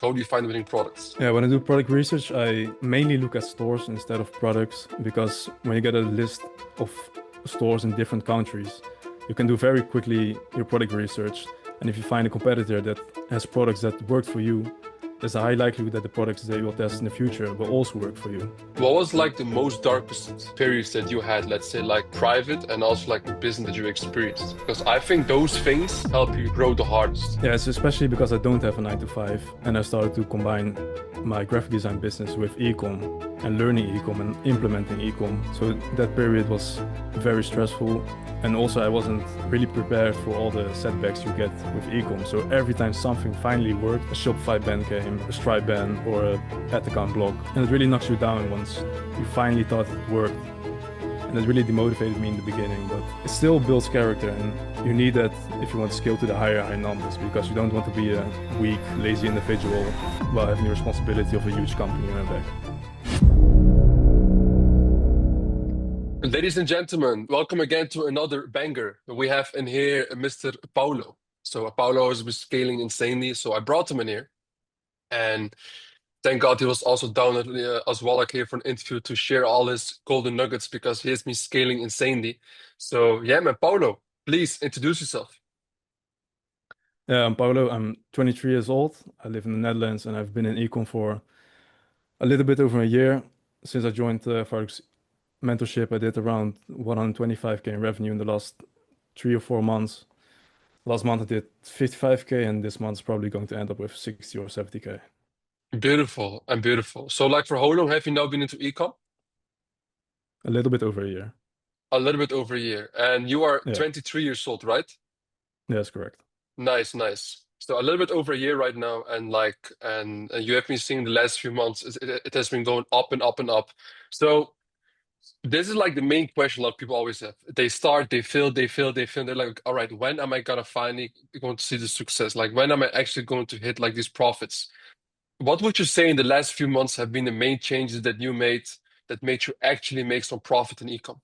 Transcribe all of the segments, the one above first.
How do you find winning products? Yeah, when I do product research, I mainly look at stores instead of products because when you get a list of stores in different countries, you can do very quickly your product research. And if you find a competitor that has products that work for you, there's a high likelihood that the products they will test in the future will also work for you. What was like the most darkest periods that you had, let's say like private and also like the business that you experienced? Because I think those things help you grow the hardest. Yeah, it's especially because I don't have a 9 to 5 and I started to combine my graphic design business with ecom and learning ecom and implementing ecom. So that period was very stressful, and also I wasn't really prepared for all the setbacks you get with ecom. So every time something finally worked, a Shopify ban came, a Stripe ban, or a ad account block, and it really knocks you down once you finally thought it worked. And it really demotivated me in the beginning, but it still builds character, and you need that if you want to scale to the higher numbers, because you don't want to be a weak, lazy individual while having the responsibility of a huge company on your back. Ladies and gentlemen, welcome again to another banger. We have in here Mr. Paulo. So Paulo has been scaling insanely, so I brought him in here. And thank God he was also down as well, like here for an interview to share all his golden nuggets because he has been scaling insanely. So yeah, man, Paulo, please introduce yourself. Yeah, I'm Paulo. I'm 23 years old. I live in the Netherlands, and I've been in ecom for a little bit over a year. Since I joined Forex Mentorship, I did around 125K in revenue in the last 3 or 4 months. Last month I did 55K, and this month's probably going to end up with 60 or 70K. Beautiful and beautiful. So like for how long have you now been into ecom? A little bit over a year. A little bit over a year. And you are Yeah, 23 years old, right? that's correct. Nice, nice. So a little bit over a year right now, and you have been seeing the last few months, it has been going up and up and up. So this is like the main question a lot of people always have. They start, they fail, they fail, they fail. They're like, all right, when am I gonna finally going to see the success? Like when am I actually going to hit like these profits? What would you say in the last few months have been the main changes that you made that made you actually make some profit in ecom?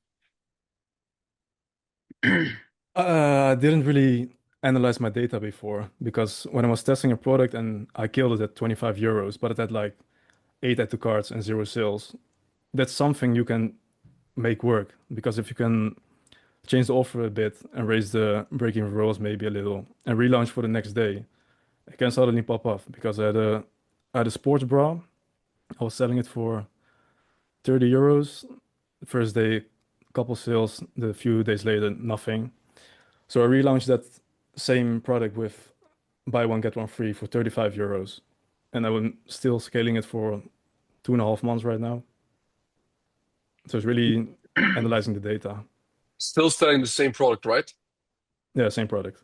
I didn't really analyze my data before because when I was testing a product and I killed it at 25 euros, but it had like 8 add to carts and 0 sales, that's something you can make work, because if you can change the offer a bit and raise the break-even rolls maybe a little and relaunch for the next day, it can suddenly pop off. Because I had a sports bra, I was selling it for 30 euros. The first day, couple sales, the few days later, nothing. So I relaunched that same product with buy one, get one free for 35 euros. And I'm still scaling it for 2.5 months right now. So it's really analyzing the data. Still selling the same product, right? Yeah, same product.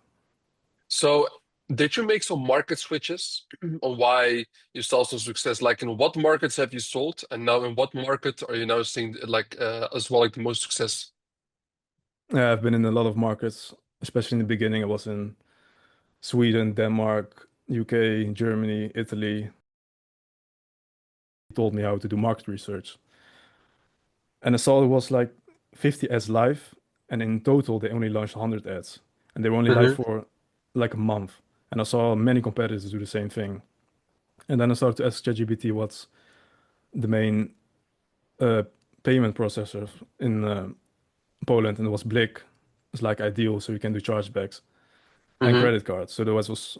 So did you make some market switches on why you saw some success? Like in what markets have you sold, and now in what market are you now seeing like as well like the most success? Yeah, I've been in a lot of markets, especially in the beginning. I was in Sweden, Denmark, UK, Germany, Italy. He told me how to do market research. And I saw it was like 50 ads live, and in total they only launched 100 ads, and they were only live Hmm. for like a month. And I saw many competitors do the same thing. And then I started to ask ChatGPT what's the main uh, payment processor in Poland, and it was Blik. It's like ideal, so you can do chargebacks and Hmm. credit cards. So that was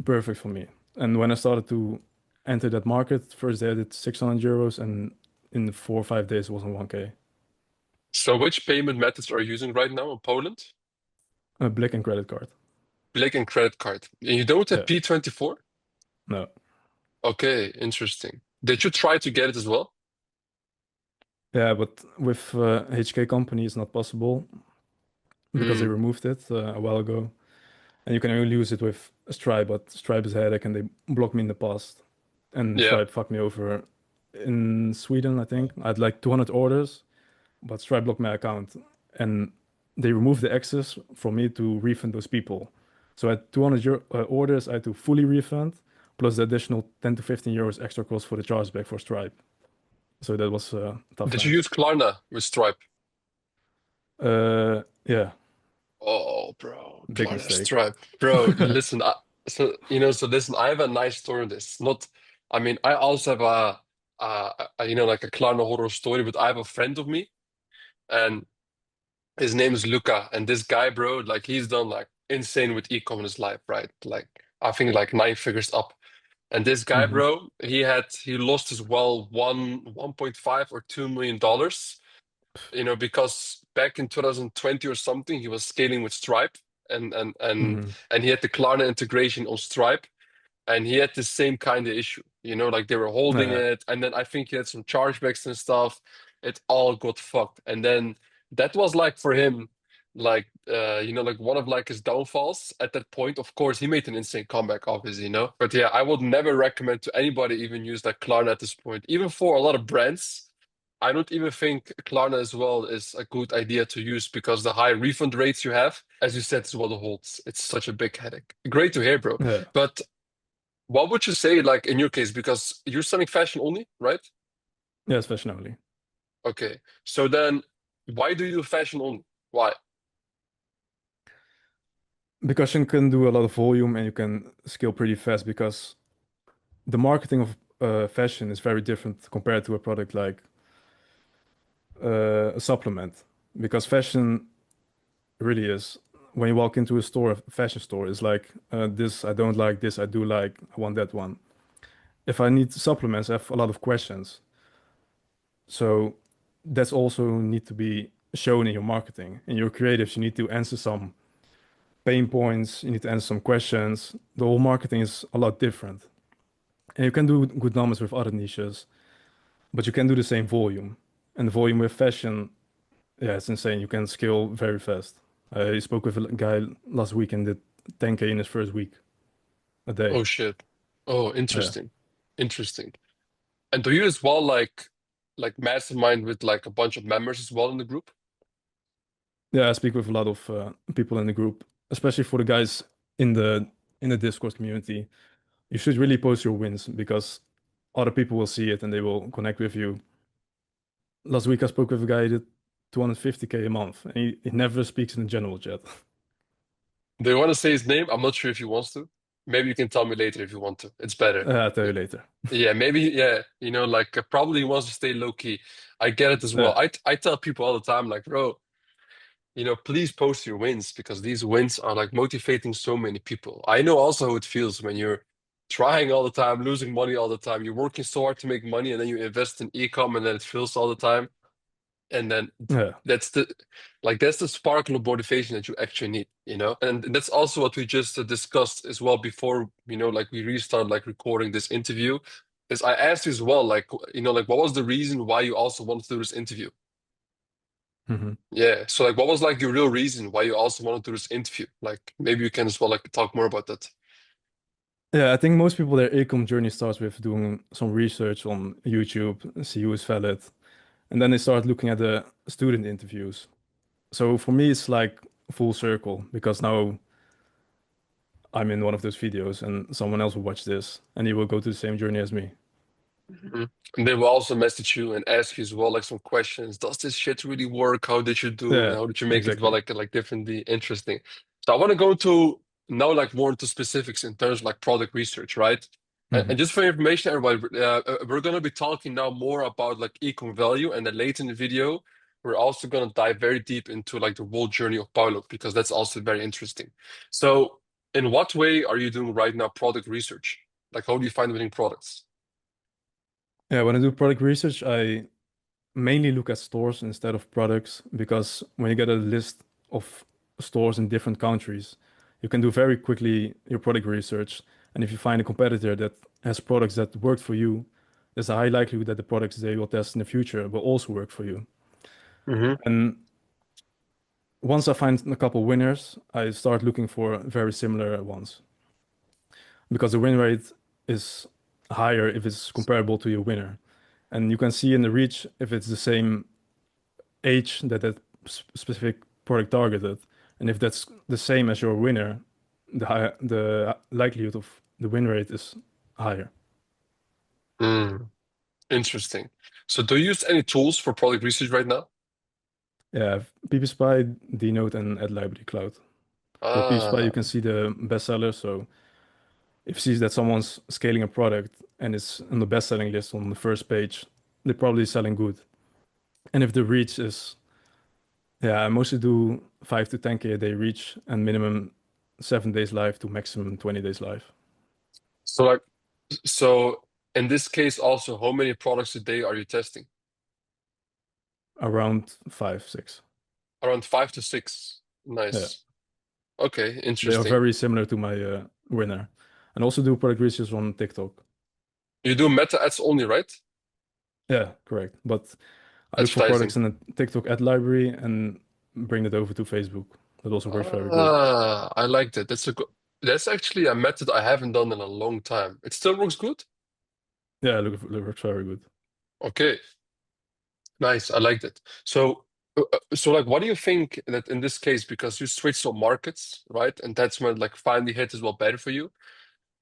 perfect for me. And when I started to enter that market, first day I did 600 euros, and in 4 or 5 days it was on 1K. So which payment methods are you using right now in Poland? Blik and credit card. Blik and credit card. And you don't have Yeah, P24? no. Okay, interesting. Did you try to get it as well? Yeah, but with HK company it's not possible because they Mm, removed it a while ago. And you can only use it with Stripe, but Stripe is a headache and they blocked me in the past. And yeah. Stripe fucked me over in Sweden, I think. I had like 200 orders, but Stripe blocked my account. And they removed the access from me to refund those people. So I had 200 orders, I had to fully refund, plus the additional 10 to 15 euros extra cost for the chargeback for Stripe. So that was tough Did you times. use Klarna with Stripe? Yeah, Oh, bro, big Klarna mistake. Stripe. Bro, listen, so listen, I have a nice story on this. Not, I mean, I also have like a Klarna horror story, but I have a friend of me, and his name is Luca, and this guy, bro, like he's done like insane with e-com in his life, right? Like I think like nine figures up. And this guy, Hmm. bro, he lost as well 1.5 or $2 million, because back in 2020 or something, he was scaling with Stripe and and and Hmm. and he had the Klarna integration on Stripe, and he had the same kind of issue, like they were holding Yeah. it, and then I think he had some chargebacks and stuff. It all got fucked, and then that was like for him, like like one of like his downfalls at that point. Of course, he made an insane comeback, obviously, but yeah, I would never recommend to anybody even use like Klarna at this point, even for a lot of brands. I don't even think Klarna as well is a good idea to use because the high refund rates you have, as you said, is what holds. It's such a big headache. Great to hear, bro. Yeah. But what would you say, like in your case, because you're selling fashion only, right? Yeah, it's fashion only. Okay. So then why do you do fashion only? Why? Because you can do a lot of volume and you can scale pretty fast because the marketing of fashion is very different compared to a product like a supplement. Because fashion really is, when you walk into a fashion store, it's like this I don't like, this I do like, I want that one. If I need supplements, I have a lot of questions. So that's also need to be shown in your marketing. In your creatives, you need to answer some pain points, you need to answer some questions. The whole marketing is a lot different. And you can do good numbers with other niches, but you can do the same volume. And the volume with fashion, yeah, it's insane. You can scale very fast. I spoke with a guy last week and did 10K in his first week a day. Oh shit. Oh, Yeah. interesting. Interesting. And do you as well like mastermind with like a bunch of members as well in the group? Yeah, I speak with a lot of people in the group, especially for the guys in the Discord community. You should really post your wins because other people will see it and they will connect with you. Last week I spoke with a guy who did 250K a month, and he never speaks in the general chat. Do you want to say his name? I'm not sure if he wants to. Maybe you can tell me later if you want to. It's better. I'll tell you later. Yeah, maybe, yeah, like probably he wants to stay low key. I get it as well. Yeah, I tell people all the time, like, bro, please post your wins because these wins are like motivating so many people. I know also how it feels when you're trying all the time, losing money all the time. You're working so hard to make money and then you invest in e-com and then it feels all the time. And then yeah. that's the sparkle of motivation that you actually need. And that's also what we just discussed as well before, like we restart like recording this interview. Is I asked you as well, like, like what was the reason why you also wanted to do this interview? Hmm. Yeah. So like what was like your real reason why you also wanted to do this interview? Like maybe you can as well like talk more about that. Yeah, I think most people their ecom journey starts with doing some research on YouTube, see who is valid, and then they start looking at the student interviews. So for me, it's like full circle because now I'm in one of those videos and someone else will watch this and he will go to the same journey as me. Mhm. And they will also message you and ask you as well like some questions. Does this shit really work? How did you do it? Yeah, How did you make it well exactly. like differently interesting? So I want to go to now like more into specifics in terms of like product research, right? And Hmm. just for your information, everybody, we're gonna be talking now more about like ecom value, and then later in the video, we're also gonna dive very deep into like the whole journey of Paulo because that's also very interesting. So, in what way are you doing right now product research? Like, how do you find winning products? Yeah, when I do product research, I mainly look at stores instead of products because when you get a list of stores in different countries, you can do very quickly your product research. And if you find a competitor that has products that work for you, there's a high likelihood that the products they will test in the future will also work for you. Hmm. And once I find a couple winners, I start looking for very similar ones because the win rate is higher if it's comparable to your winner. And you can see in the reach if it's the same age that specific product targeted. And if that's the same as your winner, the likelihood of the win rate is higher. Mm, interesting. So, do you use any tools for product research right now? Yeah, PPSpy, Denote, and Ad Library Cloud. For PPSpy, Ah, you can see the bestsellers. So if it sees that someone's scaling a product and it's on the best-selling list on the first page, they're probably selling good. And if the reach is, yeah, I mostly do 5 to 10K a day reach and minimum 7 days live to maximum 20 days live. So like, so in this case also, how many products a day are you testing? Around five, six. Around 5 to 6. Yeah, Nice. Okay, they are interesting. very similar to my winner. And also do product research on TikTok. You do meta ads only, right? Yeah, correct. But I look for products Advertising. in the TikTok ad library and bring it over to Facebook. That also works very good. Ah, I like that. That's actually a method I haven't done in a long time. It still works good? Yeah, it works very good. Okay, nice. I like that. So like, what do you think that in this case, because you switched on markets, right? And that's when like finally hit as well better for you.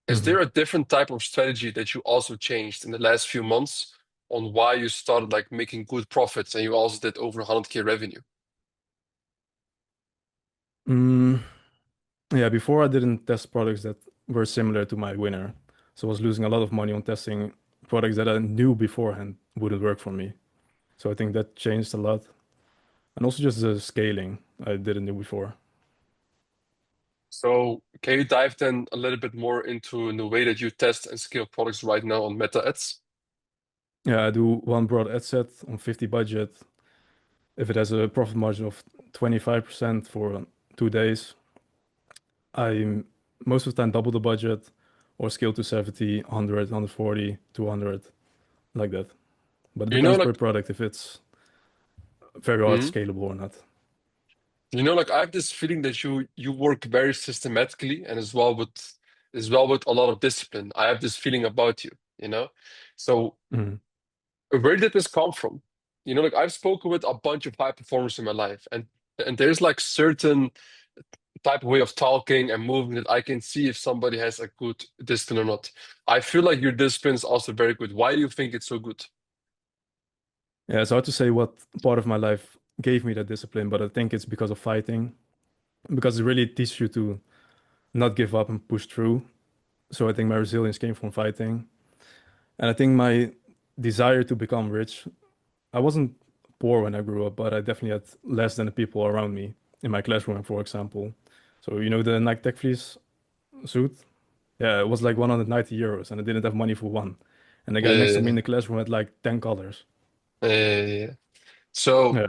Is Mhm. there a different type of strategy that you also changed in the last few months on why you started like making good profits and you also did over 100K revenue? Mm, yeah, before I didn't test products that were similar to my winner. So I was losing a lot of money on testing products that I knew beforehand wouldn't work for me. So I think that changed a lot. And also just the scaling I didn't do before. So can you dive then a little bit more into the way that you test and scale products right now on Meta Ads? Yeah, I do one broad ad set on 50 budget. If it has a profit margin of 25% for 2 days, I most of the time double the budget or scale to 70, 100, 140, 200, like that. But it You know, depends per like, product if it's very hard hmm? scalable or not. Like I have this feeling that you work very systematically and as well with a lot of discipline. I have this feeling about you, you know? So Mhm. where did this come from? Like I've spoken with a bunch of high performers in my life, and there's like certain type of way of talking and moving that I can see if somebody has a good discipline or not. I feel like your discipline is also very good. Why do you think it's so good? Yeah, it's hard to say what part of my life gave me that discipline, but I think it's because of fighting, because it really teaches you to not give up and push through. So I think my resilience came from fighting. And I think my desire to become rich, I wasn't poor when I grew up, but I definitely had less than the people around me in my classroom, for example. So, the Nike Tech Fleece suit? Yeah, it was like 190 euros, and I didn't have money for one. And the guy next to me in Uh, the classroom had like 10 colors. uh, so Yeah.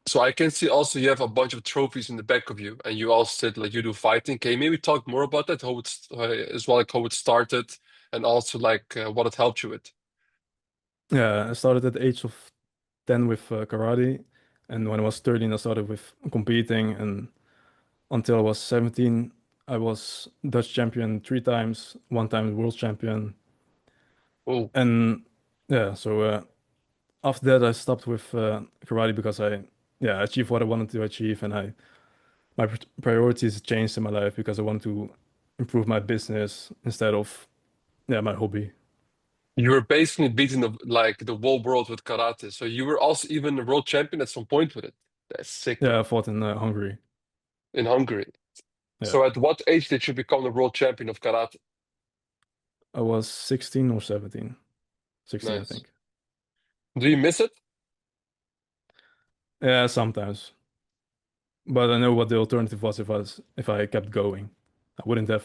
so I can see also you have a bunch of trophies in the back of you, and you also said like you do fighting. Can you maybe talk more about that? As well, like how it started, and also like what it helped you with. Yeah, I started at the age of 10 with karate. And when I was 13, I started with competing. And until I was 17, I was Dutch champion 3 times, one time world champion. Oh, And yeah, so after that, I stopped with karate because yeah, achieved what I wanted to achieve. And my priorities changed in my life because I wanted to improve my business instead of, yeah, my hobby. you were basically beating the whole world with karate. So you were also even a world champion at some point with it. That's sick, Yeah, I bro. fought in Hungary. In Hungary. Yeah, So at what age did you become the world champion of karate? I was 16 or 17. 16, I Nice. think. Do you miss it? Yeah, sometimes. But I know what the alternative was if I kept going. I wouldn't have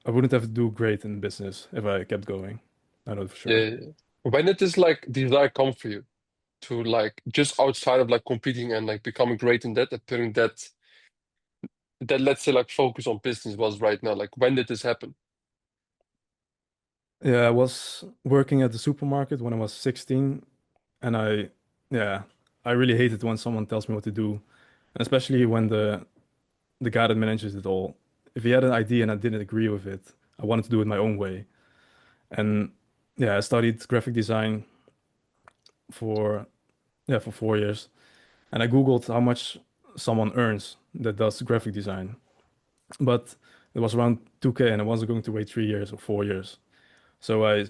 I wouldn't have to do great in business if I kept going. I know for sure. Yeah. When did this like desire come for you to like just outside of like competing and like becoming great in that and putting that let's say like focus on business was right now? Like when did this happen? Yeah, I was working at the supermarket when I was 16, and yeah, I really hate it when someone tells me what to do, and especially when the guy that manages it all, if he had an idea and I didn't agree with it, I wanted to do it my own way. And yeah, I studied graphic design for for 4 years, and I Googled how much someone earns that does graphic design, but it was around 2K, and I wasn't going to wait 3 years or 4 years. So I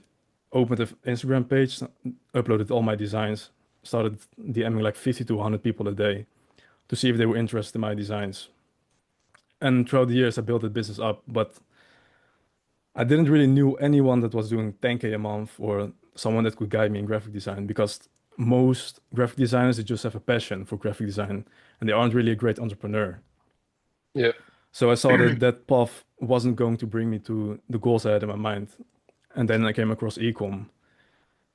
opened an Instagram page, uploaded all my designs, started DMing like 50 to 100 people a day to see if they were interested in my designs. And throughout the years, I built the business up, but I didn't really knew anyone that was doing 10K a month or someone that could guide me in graphic design because most graphic designers they just have a passion for graphic design and they aren't really a great entrepreneur. Yeah. So I saw that that path wasn't going to bring me to the goals I had in my mind. And then I came across ecom.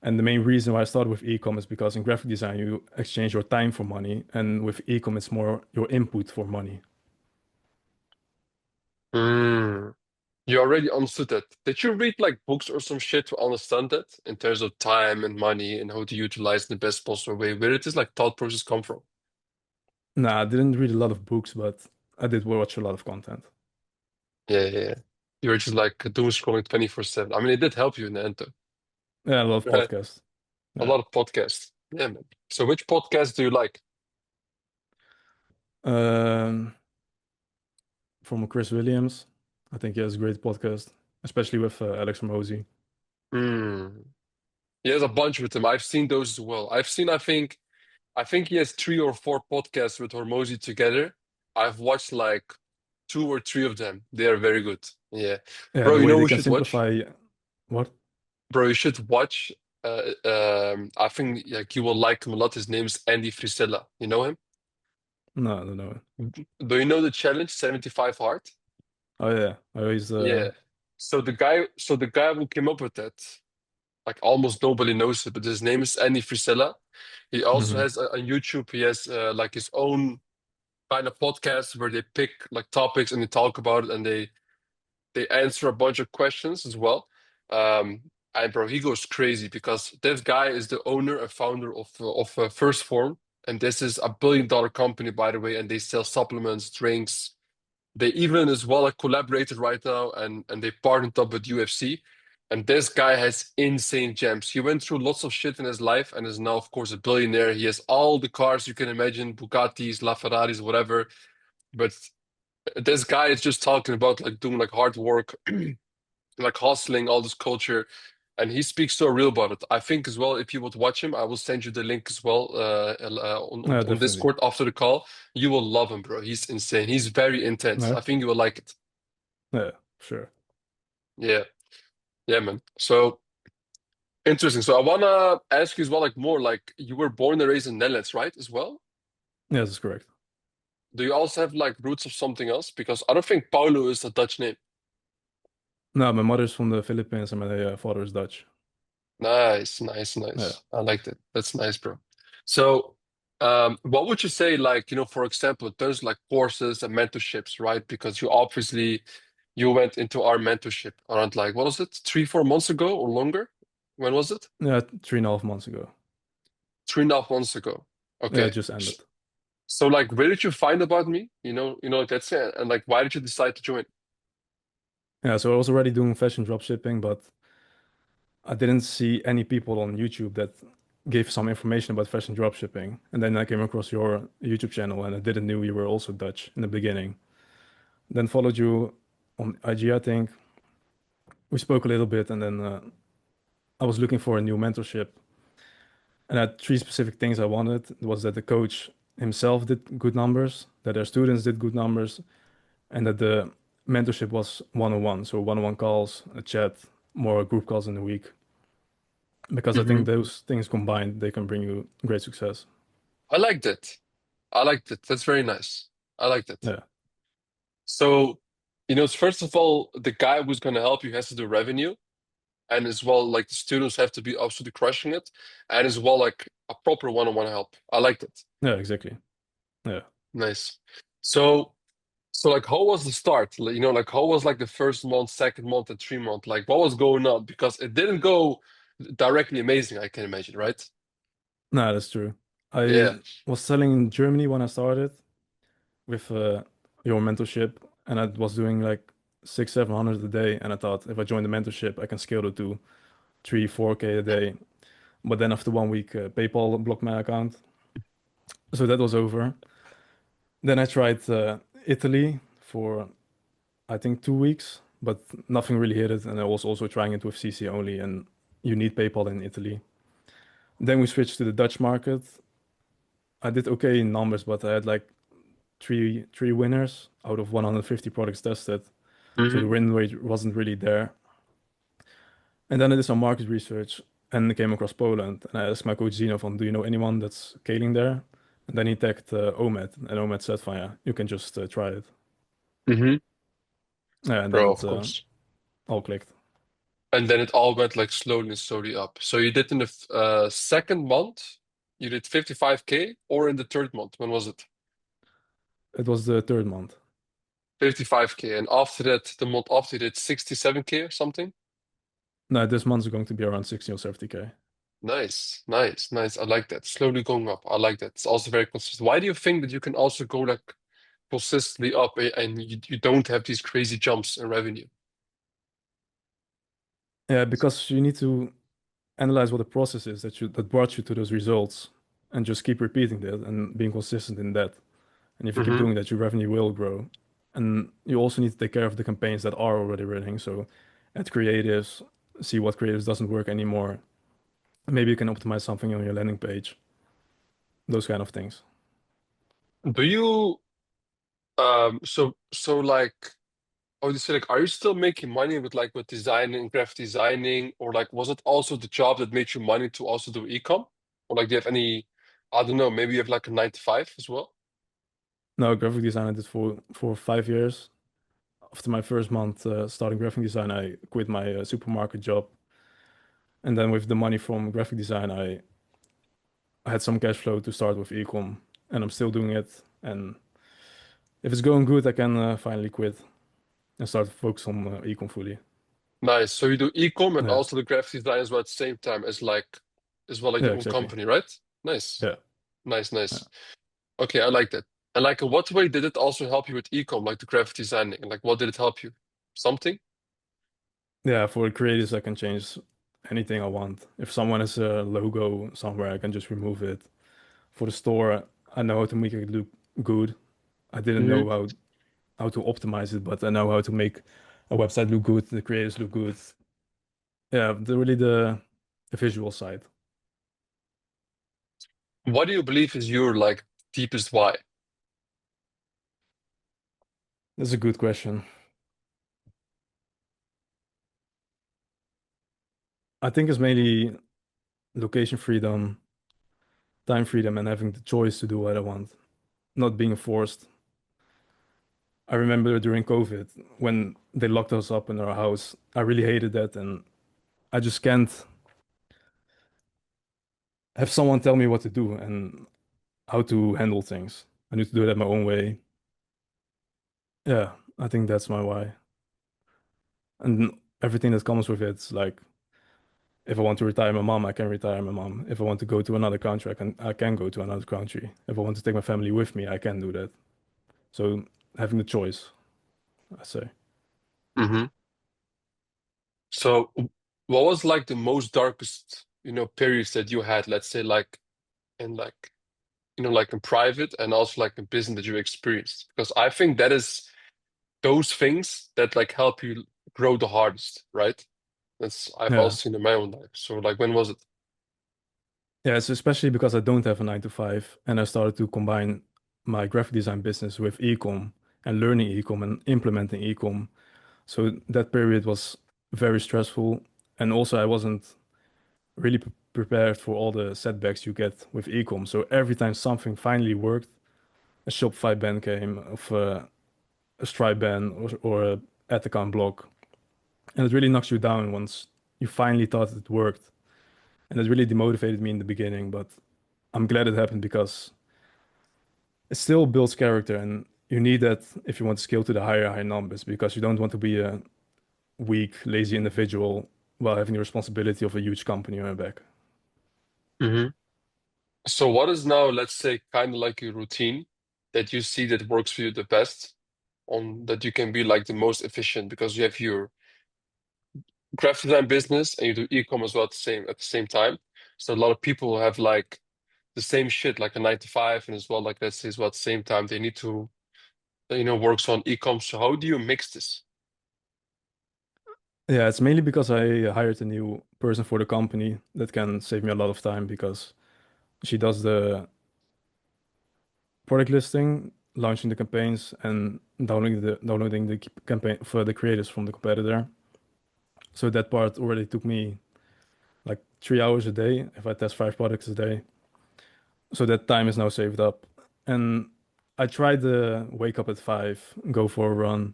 And the main reason why I started with ecom is because in graphic design you exchange your time for money, and with ecom it's more your input for money. Mm. You already understood that. Did you read like books or some shit to understand that in terms of time and money and how to utilize in the best possible way? Where did this like thought process come from? Nah, I didn't read a lot of books, but I did watch a lot of content. Yeah, yeah, yeah. You were just like doom scrolling 24/7. I mean, it did help you in the end, though, Yeah, a lot of right? podcasts. A Yeah. lot of podcasts. Yeah, man. So, which podcast do you like? Um, from Chris Williams. I think he has a great podcast, especially with Alex Ramosi. Hmm. He has a bunch with him. I've seen those as well. I think he has 3 or 4 podcasts with Hormozy together. I've watched like 2 or 3 of them. They are very good. Yeah. Yeah, Bro, the you way know they we can should watch? simplify what? Bro, you should watch. I think like you will like him a lot. His name's Andy Frisella. You know him? No, I don't know. Do you know the challenge 75 hard? Oh yeah, I always Yeah. So the guy who came up with that, like almost nobody knows it, but his name is Andy Frisella. He also mhm. has on YouTube. He has like his own kind of podcast where they pick like topics and they talk about it and they answer a bunch of questions as well. Um, and bro, he goes crazy because this guy is the owner and founder of First Form, and this is a billion-dollar company, by the way, and they sell supplements, drinks. They even as well like collaborated right now, and they partnered up with UFC. And this guy has insane gems. He went through lots of shit in his life and is now, of course, a billionaire. He has all the cars you can imagine, Bugattis, LaFerraris, whatever. But this guy is just talking about like doing like hard work, like hustling, all this culture, and he speaks so real about it. I think as well, if you would watch him, I will send you the link as well Yeah, on definitely. Discord after the call. You will love him, bro. He's insane. He's very intense. Yeah, I think you will like it. yeah, sure. Yeah, yeah, man. So interesting. So I wanna ask you as well, like more like you were born and raised in Netherlands, right? As well. Yeah, that's correct. Do you also have like roots of something else? Because I don't think Paulo is a Dutch name. No, my mother's from the Philippines and my father is Dutch. Nice, nice, Yeah. nice. I like that. That's nice, bro. So, what would you say, like, for example, in terms of like courses and mentorships, right? Because you went into our mentorship around like, what was it, 3, 4 months ago or longer? When was it? Yeah, 3.5 months ago. 3.5 months ago. Yeah, it Okay. just ended. So, like, where did you find about me? Like that's it. And like, why did you decide to join? Yeah, so I was already doing fashion dropshipping, but I didn't see any people on YouTube that gave some information about fashion dropshipping. And then I came across your YouTube channel and I didn't knew you were also Dutch in the beginning. Then followed you on IG, I think. We spoke a little bit and then I was looking for a new mentorship. And I had three specific things I wanted. It was that the coach himself did good numbers, that their students did good numbers, and that the mentorship was one-on-one. So one-on-one calls, a chat, more group calls in a week. Because I think Hmm. those things combined, they can bring you great success. I liked it. I liked it. That's very nice. I liked it. Yeah. So, first of all, the guy who's going to help you has to do revenue, and as well, like the students have to be absolutely crushing it, and as well, like a proper one-on-one help. I liked it. Yeah, exactly. Yeah. Nice. So, so like, how was the start? Like how was like the first month, second month, and 3 month? Like, what was going on? Because it didn't go directly amazing, I can imagine, right? No, that's true. I Yeah. was selling in Germany when I started with your mentorship, and I was doing like 600, 700 a day. And I thought if I join the mentorship, I can scale it to 3, 4K a day. But then after 1 week, PayPal blocked my account. So that was over. Then I tried Italy for I think 2 weeks, but nothing really hit it. And I was also trying it with CC only, and you need PayPal in Italy. Then we switched to the Dutch market. I did okay in numbers, but I had like three winners out of 150 products tested. So the Hmm. win rate wasn't really there. And then I did some market research and came across Poland. And I asked my coach Zeno do you know anyone that's scaling there? And then he tagged Omed, and Omed said, "Fine, yeah, you can just try it." Hmm. Yeah, and then Bro, it of course. all clicked. And then it all went like slowly and slowly up. So you did in the second month, you did 55K, or in the third month, when was it? It was the third month. 55K. And after that, the month after, you did 67K or something. No, this month is going to be around 60 or 70K. Nice, nice, nice. I like that. Slowly going up. I like that. It's also very consistent. Why do you think that you can also go like consistently up and you don't have these crazy jumps in revenue? Yeah, because you need to analyze what the process is that brought you to those results and just keep repeating that and being consistent in that. And if you keep Hmm. doing that, your revenue will grow. And you also need to take care of the campaigns that are already running. So add creatives, see what creatives doesn't work anymore. Maybe you can optimize something on your landing page, those kind of things. Do you so like oh you say like are you still making money with like with designing, graphic designing, or like was it also the job that made you money to also do e-com? Or like do you have any I don't know, maybe you have like a 9 to 5 as well? Now, graphic design I did for 5 years. After my first month starting graphic design, I quit my supermarket job. And then with the money from graphic design, I had some cash flow to start with ecom, and I'm still doing it. And if it's going good, I can finally quit and start to focus on ecom fully. Nice. So you do e-com and Yeah, also the graphic design as well at the same time as like as well like yeah, your own exactly. company, right? Nice. Yeah, Nice, yeah, nice. Okay, I like that. And like, in what way did it also help you with e-com, like the graphic designing? Like, what did it help you? Something? yeah. For creators, I can change anything I want. If someone has a logo somewhere, I can just remove it. For the store, I know how to make it look good. I didn't Hmm. know how to optimize it, but I know how to make a website look good, the creators look good. Yeah, really the visual side. What do you believe is your like deepest why? That's a good question. I think it's mainly location freedom, time freedom, and having the choice to do what I want, not being forced. I remember during COVID when they locked us up in our house. I really hated that, and I just can't have someone tell me what to do and how to handle things. I need to do it at my own way. Yeah, I think that's my why. And everything that comes with it, like if I want to retire my mom, I can retire my mom. If I want to go to another country, I can go to another country. If I want to take my family with me, I can do that. So having the choice, I say. Hmm. So, what was like the most darkest, periods that you had, let's say, like in like, like in private and also like in business that you experienced? Because I think that is those things that like help you grow the hardest, right? That's I've also Yeah. seen in my own life. So, like, when was it? Yeah, it's especially because I don't have a 9 to 5 and I started to combine my graphic design business with ecom and learning ecom and implementing ecom. So that period was very stressful. And also I wasn't really prepared for all the setbacks you get with ecom. So every time something finally worked, a Shopify ban came of a Stripe ban or a ad account block. And it really knocks you down once you finally thought it worked. And it really demotivated me in the beginning, but I'm glad it happened because it still builds character, and you need that if you want to scale to the higher numbers because you don't want to be a weak, lazy individual while having the responsibility of a huge company on your back. Hmm. So, what is now, let's say, kind of like a routine that you see that works for you the best, on that you can be like the most efficient because you have your graphic design business and you do e-com as well at the same time. So a lot of people have like the same shit, like a 9 to 5, and as well, like let's say as well at the same time they need to, works on e-com. So how do you mix this? Yeah, it's mainly because I hired a new person for the company that can save me a lot of time because she does the product listing launching the campaigns and downloading the campaign for the creators from the competitor. So that part already took me like 3 hours a day if I test 5 products a day. So that time is now saved up. And I tried to wake up at 5, go for a run,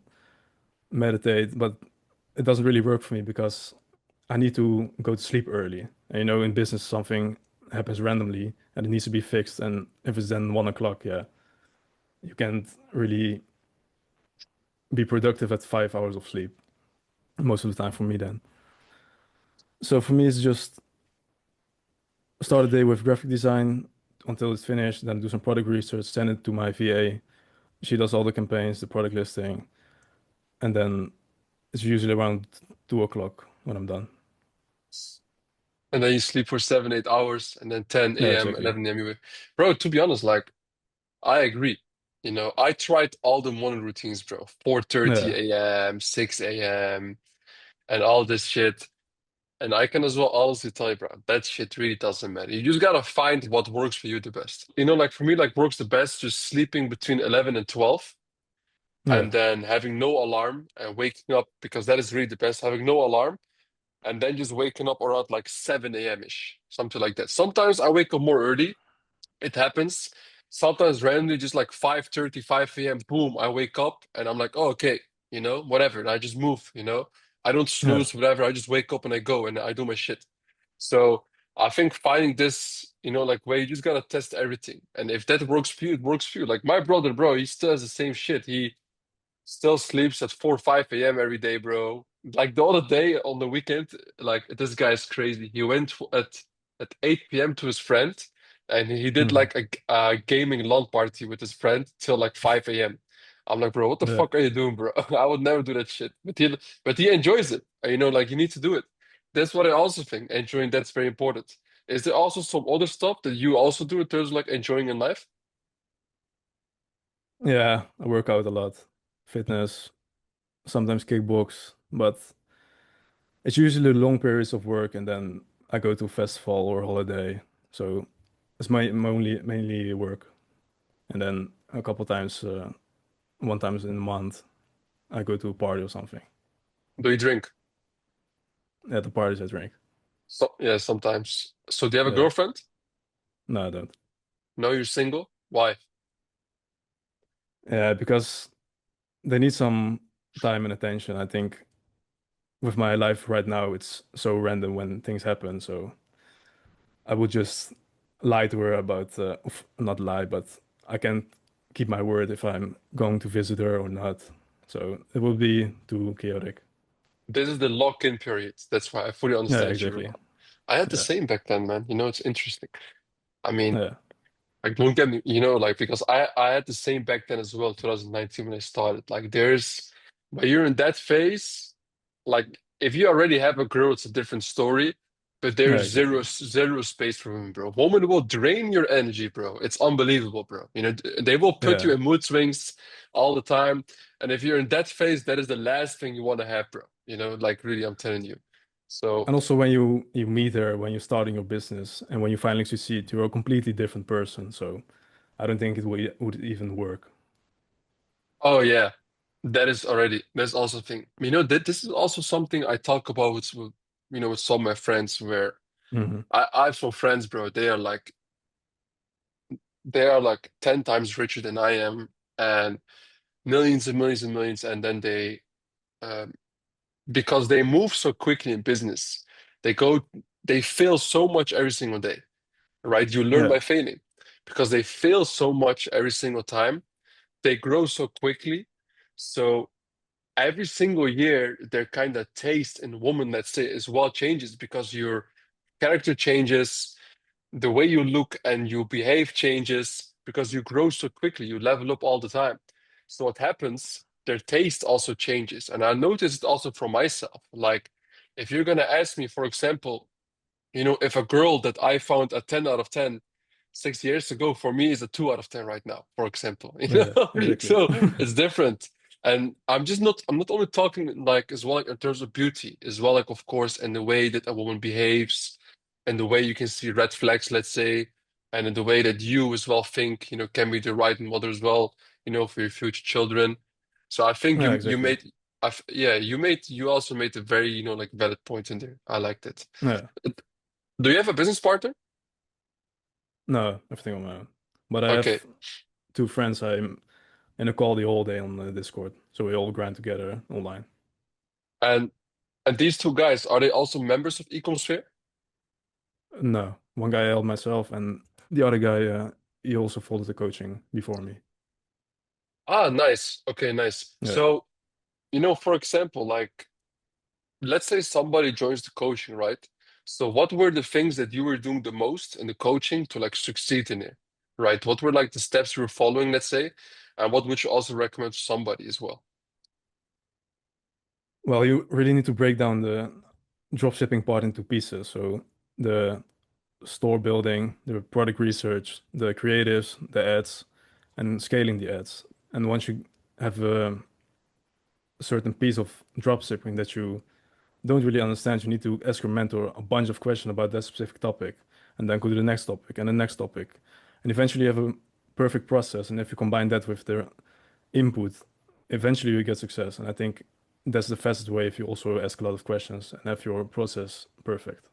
meditate, but it doesn't really work for me because I need to go to sleep early. And in business, something happens randomly and it needs to be fixed. And if it's then 1 o'clock, yeah, you can't really be productive at 5 hours of sleep most of the time for me then. So for me, it's just start a day with graphic design until it's finished, then do some product research, send it to my VA. She does all the campaigns, the product listing, and then it's usually around 2 o'clock when I'm done. And then you sleep for 7, 8 hours, and then Yeah, 10 a.m., exactly. 11 a.m. you wake. Bro, to be honest, like I agree. I tried all the morning routines, bro. 4:30 Yeah, a.m., 6 a.m., and all this shit. And I can as well honestly tell you, bro, that shit really doesn't matter. You just gotta find what works for you the best. Like for me, like works the best just sleeping between 11 and 12, yeah, and then having no alarm and waking up because that is really the best. Having no alarm and then just waking up around like 7 a.m. ish, something like that. Sometimes I wake up more early. It happens. Sometimes randomly, just like 5:30, 5 a.m., boom, I wake up and I'm like, oh, okay, whatever. And I just move. I don't yeah. snooze, whatever. I just wake up and I go and I do my shit. So I think finding this, like where you just gotta test everything. And if that works for you, it works for you. Like my brother, bro, he still has the same shit. He still sleeps at 4, 5 a.m. every day, bro. Like the other day on the weekend, like this guy's crazy. He went at 8 p.m. to his friend and he did Hmm. like a gaming LAN party with his friend till like 5 a.m. I'm like, bro, what the Yeah, fuck are you doing, bro? I would never do that shit. But he enjoys it. Like you need to do it. That's what I also think. Enjoying that's very important. Is there also some other stuff that you also do in terms of like enjoying in life? yeah. I work out a lot, fitness, sometimes kickbox, but it's usually long periods of work, and then I go to a festival or holiday. So it's my only mainly work, and then a couple times, one times in a month, I go to a party or something. Do you drink? At the parties, I drink. So yeah, sometimes. So do you have a Yeah, girlfriend? no, I don't. No, you're single? Why? Yeah, because they need some time and attention. I think with my life right now, it's so random when things happen. So I would just lie to her about, not lie, but I can't keep my word if I'm going to visit her or not. So it will be too chaotic. This is the lock-in period. That's why I fully Yeah, understand you, exactly. bro. I had the Yeah, same back then, man. It's interesting. I mean, yeah, like don't get me, like because I had the same back then as well, 2019 when I started. Like when you're in that phase, like if you already have a girl, it's a different story. But yeah, there's exactly. zero space for women, bro. Women will drain your energy, bro. It's unbelievable, bro. They will put you Yeah. in mood swings all the time. And if you're in that phase, that is the last thing you want to have, bro. Like really, I'm telling you. So, And also when you meet her, when you're starting your business, and when you finally succeed, you're a completely different person. So I don't think it would even work. oh yeah, that's also a thing. That this is also something I talk about with some of my friends where Hmm. I have some friends, bro. They are like 10 times richer than I am and millions and millions and millions. And then um, because they move so quickly in business, they go, they fail so much every single day, right? You learn Yeah, by failing because they fail so much every single time. They grow so quickly. So every single year, their kind of taste in woman, let's say, as well changes because your character changes, the way you look and you behave changes because you grow so quickly, you level up all the time. So what happens, their taste also changes. And I noticed it also from myself. Like, if you're gonna ask me, for example, if a girl that I found a 10 out of 10 6 years ago, for me is a 2 out of 10 right now, for example. yeah, exactly. So it's different. And I'm not only talking like as well like in terms of beauty, as well like of course in the way that a woman behaves and the way you can see red flags, let's say, and in the way that you as well think, can be the right mother as well. for your future children. So I think Yeah, you exactly. made, yeah, you also made a very, like valid point in there. I liked it. Yeah. Do you have a business partner? No, everything on my own. But I Okay. have two friends I'm in a call the whole day on Discord. So we all grind together online. And these two guys, are they also members of Ecomsphere? No, one guy I held myself, and the other guy, he also followed the coaching before me. Ah, nice. Okay, nice. Yeah. So, for example, like let's say somebody joins the coaching, right? So what were the things that you were doing the most in the coaching to like succeed in it, right? What were like the steps you were following, let's say, and what would you also recommend to somebody as well? Well, you really need to break down the dropshipping part into pieces. So the store building, the product research, the creatives, the ads, and scaling the ads. And once you have a certain piece of dropshipping that you don't really understand, you need to ask your mentor a bunch of questions about that specific topic, and then go to the next topic and the next topic. And eventually you have a perfect process. And if you combine that with their input, eventually you get success. And I think that's the fastest way if you also ask a lot of questions and have your process perfect.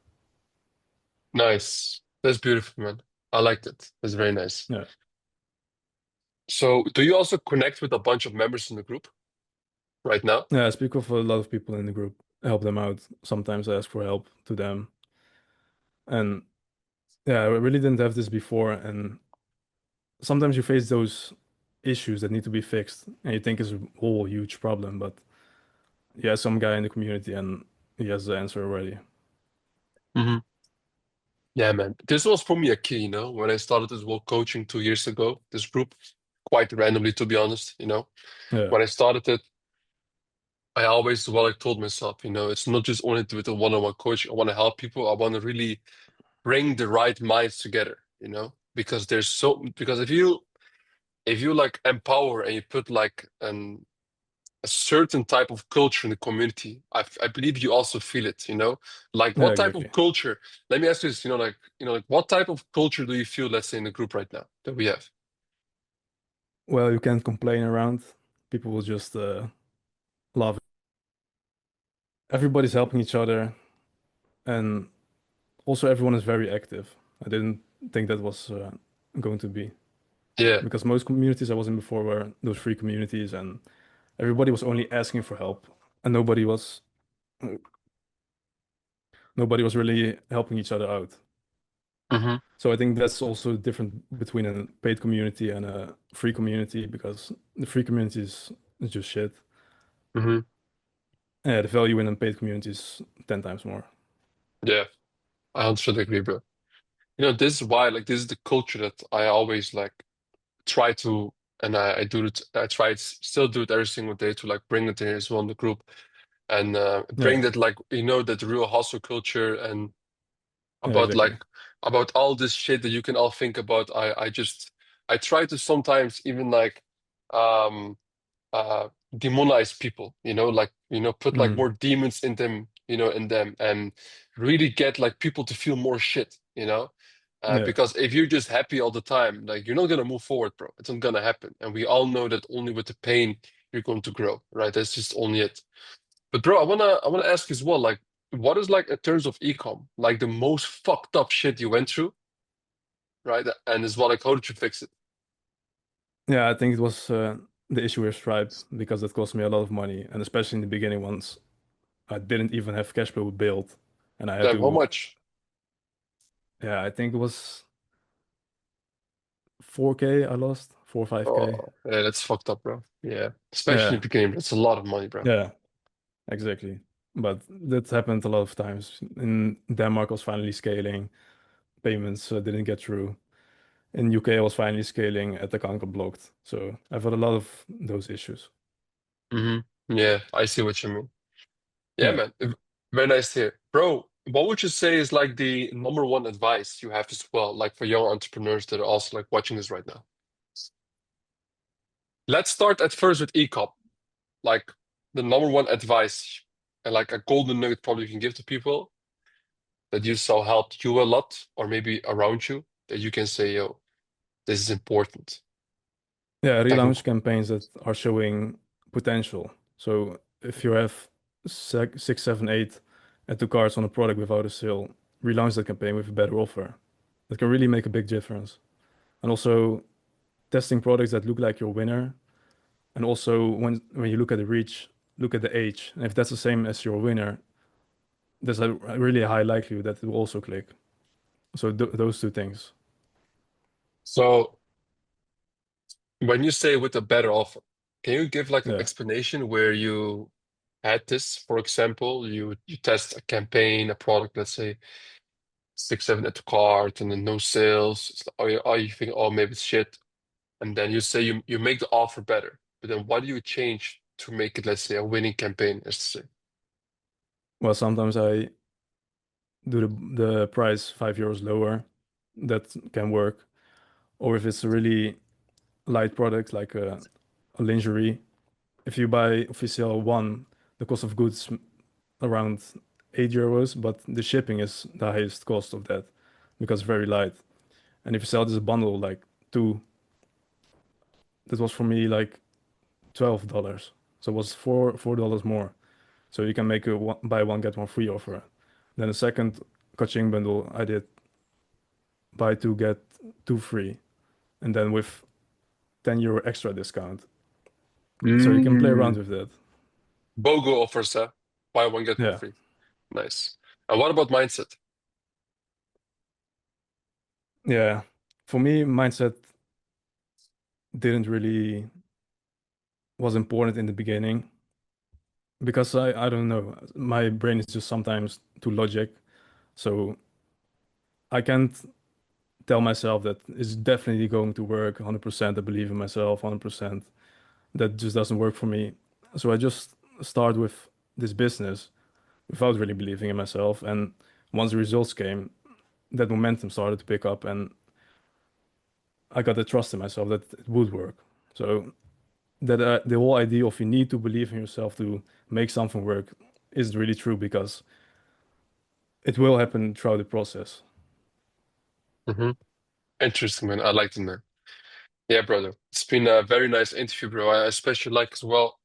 Nice. That's beautiful, man. I liked it. That's very nice. Yeah. So do you also connect with a bunch of members in the group right now? Yeah, I speak with a lot of people in the group, help them out. Sometimes I ask for help to them. And yeah, I really didn't have this before. And sometimes you face those issues that need to be fixed and you think it's a whole huge problem, but yeah, some guy in the community and he has the answer already. Hmm. Yeah, man. This was for me a key, when I started this whole coaching 2 years ago, this group, quite randomly, to be honest. Yeah, When I started it, I always, well, I told myself, it's not just only with the one-on-one coaching. I want to help people. I want to really bring the right minds together, because if you like empower and you put like a certain type of culture in the community, I believe you also feel it. Like yeah, what type of exactly. culture? Let me ask you this, like what type of culture do you feel, let's say, in the group right now that we have? Well, you can't complain around. People will just love it. Everybody's helping each other, and also everyone is very active. I didn't think that was going to be Yeah. because most communities I was in before were those free communities, and everybody was only asking for help, and nobody was really helping each other out. Hmm. So I think that's also different between a paid community and a free community because the free community is just shit. Hmm. Yeah, the value in a paid community is 10 times more. Yeah. I 100% agree, bro. This is why, like, this is the culture that I always like try to, and I do it. I try to still do it every single day to like bring it in as well in the group and bring Yeah, that like that real hustle culture and yeah, about like exactly. about all this shit that you can all think about. I try to sometimes even like um demonize people, like put like Mm. more demons in them and really get like people to feel more shit. Yeah, Because if you're just happy all the time, like you're not gonna move forward, bro. It's not gonna happen. And we all know that only with the pain you're going to grow, right? That's just only it. But bro, I wanna ask as well, like, what is like in terms of ecom, like the most fucked up shit you went through, right? And as well, like, how did you fix it? yeah. I think it was the issue with Stripe because it cost me a lot of money, and especially in the beginning once I didn't even have cash flow built, and I had Damn, how to. much? Yeah, I think it was 4K I lost, 4 or 5K. Oh, yeah, that's fucked up, bro. Yeah, especially in Yeah, the beginning, that's a lot of money, bro. yeah, exactly. But that happened a lot of times. In Denmark, I was finally scaling. Payments didn't get through. In UK, I was finally scaling. At account got blocked. So I've had a lot of those issues. Hmm. Yeah, I see what you mean. Yeah, Yeah. man. Very nice to hear. Bro, what would you say is like the number one advice you have as well, like for young entrepreneurs that are also like watching this right now? Let's start at first with ecom. Like the number one advice and like a golden nugget probably you can give to people that you saw helped you a lot or maybe around you that you can say, yo, this is important. Yeah, relaunch technical. campaigns that are showing potential. So if you have six, seven, eight add to carts on a product without a sale, relaunch that campaign with a better offer. That can really make a big difference. And also testing products that look like your winner. And also when you look at the reach, look at the age. And if that's the same as your winner, there's a really high likelihood that it will also click. So those two things. So when you say with a better offer, can you give like an Yeah. explanation where you had this? For example, you test a campaign, a product, let's say 6, 7 at the cart, and then no sales. Are you think, oh, maybe it's shit, and then you say you make the offer better, but then what do you change to make it, let's say, a winning campaign, as to say? Well, sometimes I do the price €5 lower. That can work. Or if it's a really light product like a lingerie, if you sell one, the cost of goods around €8, but the shipping is the highest cost of that because it's very light. And if you sell this bundle like two, that was for me like $12. So it was $4 more. So you can make a buy one get one free offer. Then the second coaching bundle I did buy two get two free, and then with €10 extra discount. So you can play around Mm. with that. BOGO offers, buy one get one Yeah. free. Nice. And what about mindset? Yeah. For me, mindset didn't really was important in the beginning because I don't know. My brain is just sometimes too logic. So I can't tell myself that it's definitely going to work 100%. I believe in myself 100%. That just doesn't work for me. So I just start with this business without really believing in myself. And once the results came, that momentum started to pick up and I got the trust in myself that it would work. So that the whole idea of you need to believe in yourself to make something work is really true because it will happen throughout the process. Hmm. Interesting, man. I like it, man. Yeah, brother. It's been a very nice interview, bro. I especially like as well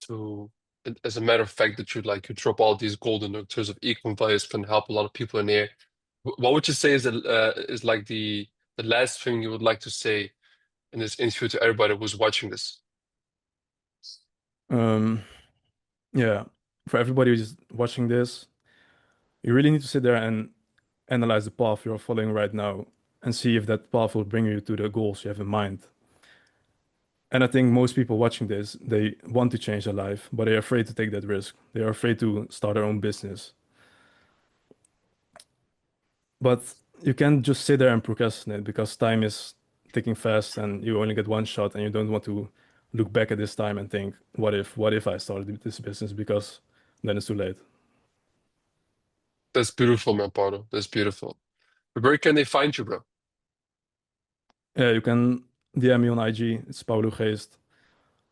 to, as a matter of fact, that you drop all these golden nuggets of equal values can help a lot of people in here. What would you say is like the last thing you would like to say in this interview to everybody who's watching this? Um, yeah, for everybody who's watching this, you really need to sit there and analyze the path you're following right now and see if that path will bring you to the goals you have in mind. And I think most people watching this, they want to change their life, but they're afraid to take that risk. They're afraid to start their own business. But you can't just sit there and procrastinate because time is ticking fast and you only get one shot and you don't want to look back at this time and think, what if I started this business? Because then it's too late. That's beautiful, man, Paulo. That's beautiful. But where can they find you, bro? Yeah, you can DM me on IG. It's Paulo Geest.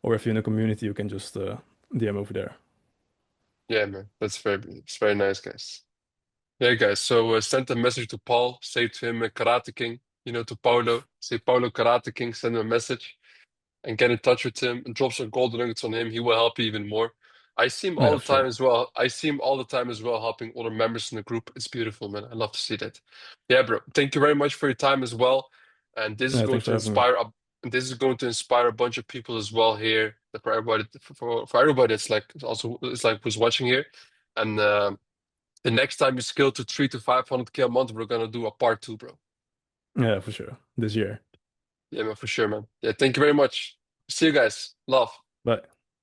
Or if you're in a community, you can just DM over there. Yeah, man. It's very nice, guys. Yeah, guys. So send a message to Paul. Say to him, Karate King. To Paulo. Say Paulo Karate King. Send him a message and get in touch with him and drop some golden nuggets on him. He will help you even more. I see him all Yeah, the for time sure. as well. I see him all the time as well, helping other members in the group. It's beautiful, man. I love to see that. Yeah, bro. Thank you very much for your time as well. And this is Yeah, going thanks to for having me. inspire a this is going to inspire a bunch of people as well here. For everybody, for everybody, it's like who's watching here. And the next time you scale to 300 to 500K a month, we're gonna do a part two, bro. Yeah, for sure. This year. Yeah, man, for sure, man. Yeah, thank you very much. See you guys. Love. Bye.